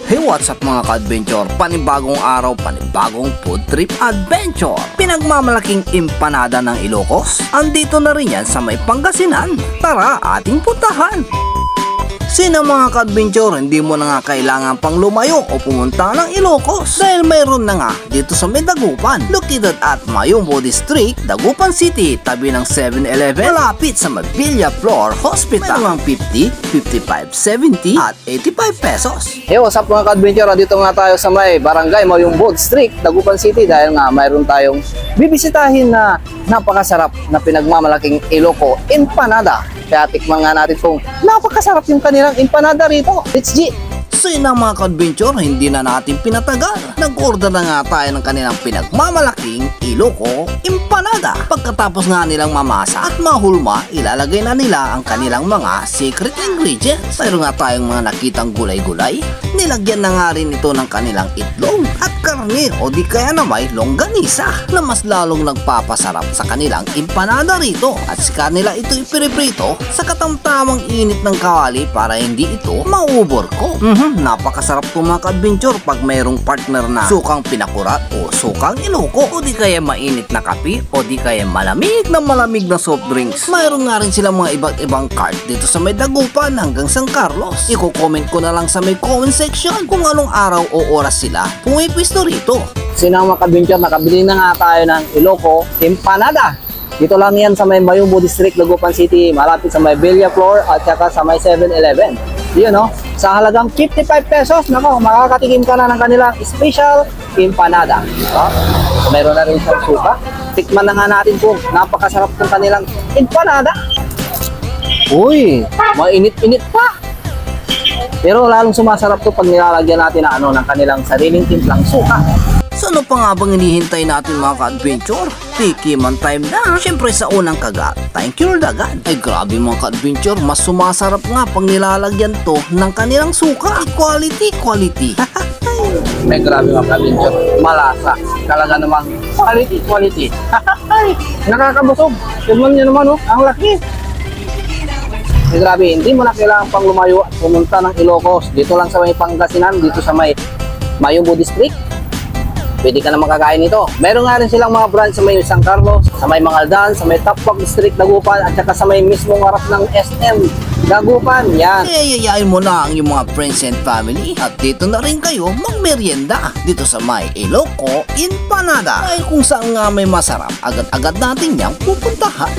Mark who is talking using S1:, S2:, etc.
S1: Hey, what's up mga ka-adventure? Panibagong araw, panibagong food trip adventure. Pinagmamalaking empanada ng Ilocos. Andito na rin yan sa may Pangasinan. Tara, ating puntahan. Sino mga ka-adventure, hindi mo na nga kailangan pang lumayo o pumunta ng Ilocos dahil mayroon na nga dito sa may Dagupan, located at Mayumbo District, Dagupan City, tabi ng 7-Eleven, malapit sa Villa Flor Hospital. May mga 50, 55, 70 at 85 pesos.
S2: Hey, what's up mga ka-adventure? Dito nga tayo sa may Barangay Mayumbo District, Dagupan City dahil nga mayroon tayong bibisitahin na napakasarap na pinagmamalaking Iloco empanada. Kaya tikman nga natin kung napakasarap yung kanilang empanada rito. Let's G!
S1: So yun ang mga ka-adventure, hindi na natin pinatagal. Nag-order na nga tayo ng kanilang pinagmamalaking Iloco empanada. Pagkatapos nga nilang mamasa at mahulma, ilalagay na nila ang kanilang mga secret ingredients. Mayroon nga tayong mga nakitang gulay-gulay. Nilagyan na nga rin ito ng kanilang itlog at karne o di kaya na may longganisa na mas lalong nagpapasarap sa kanilang empanada rito. At si kanila ito ipiriprito sa katamtamang init ng kawali para hindi ito mauborko. Napakasarap po mga ka-adventure pag mayroong partner na sukang pinakurat o sukang Iloco o di kaya mainit na kape o di kaya malamig na soft drinks. Mayroon nga rin silang mga iba't ibang cart dito sa may Dagupan hanggang San Carlos. Iko-comment ko na lang sa may comment section kung anong araw o oras sila pumipwesto rito.
S2: Sino mga ka-adventure, nakabili na nga tayo ng Iloco empanada. Dito lang yan sa may Mayumbo District, Dagupan City, malapit sa may Villa Flor at saka sa may 7-Eleven. Yun no, sa halagang 55 pesos, nako, makakatikim ka na ng kanilang special empanada. So, mayroon na rin siyang suka. Tikman na nga natin kung napakasarap ng kanilang empanada. Uy, mainit-init pa. Pero lalong sumasarap to pag nilalagyan natin ng kanilang sariling timplang suka.
S1: So ano pa nga bang hinihintay natin mga ka-adventure? Tikiman time na! Siyempre sa unang kagat, thank you agad. Ay grabe mga ka-adventure, mas sumasarap nga pag nilalagyan to ng kanilang suka. Quality.
S2: May grabe mga ka-adventure, malasa. Talaga namang quality. Nakakabusog. Tignan nyo naman ang laki. Ay grabe, hindi mo na kailangan pang lumayo at pumunta ng Ilocos. Dito lang sa may Pangasinan, dito sa may Mayumbo District. Pwede ka na makakain nito. Meron nga rin silang mga branch sa may San Carlos, sa may Mangaldan, sa may Tapak District, Dagupan, at saka sa may mismong harap ng SM Dagupan. Yan.
S1: Kaya yayain mo na ang iyong mga friends and family at dito na rin kayo magmerienda dito sa may Iloco empanada. Dahil kung saan nga may masarap, agad-agad natin niyang pupuntahan.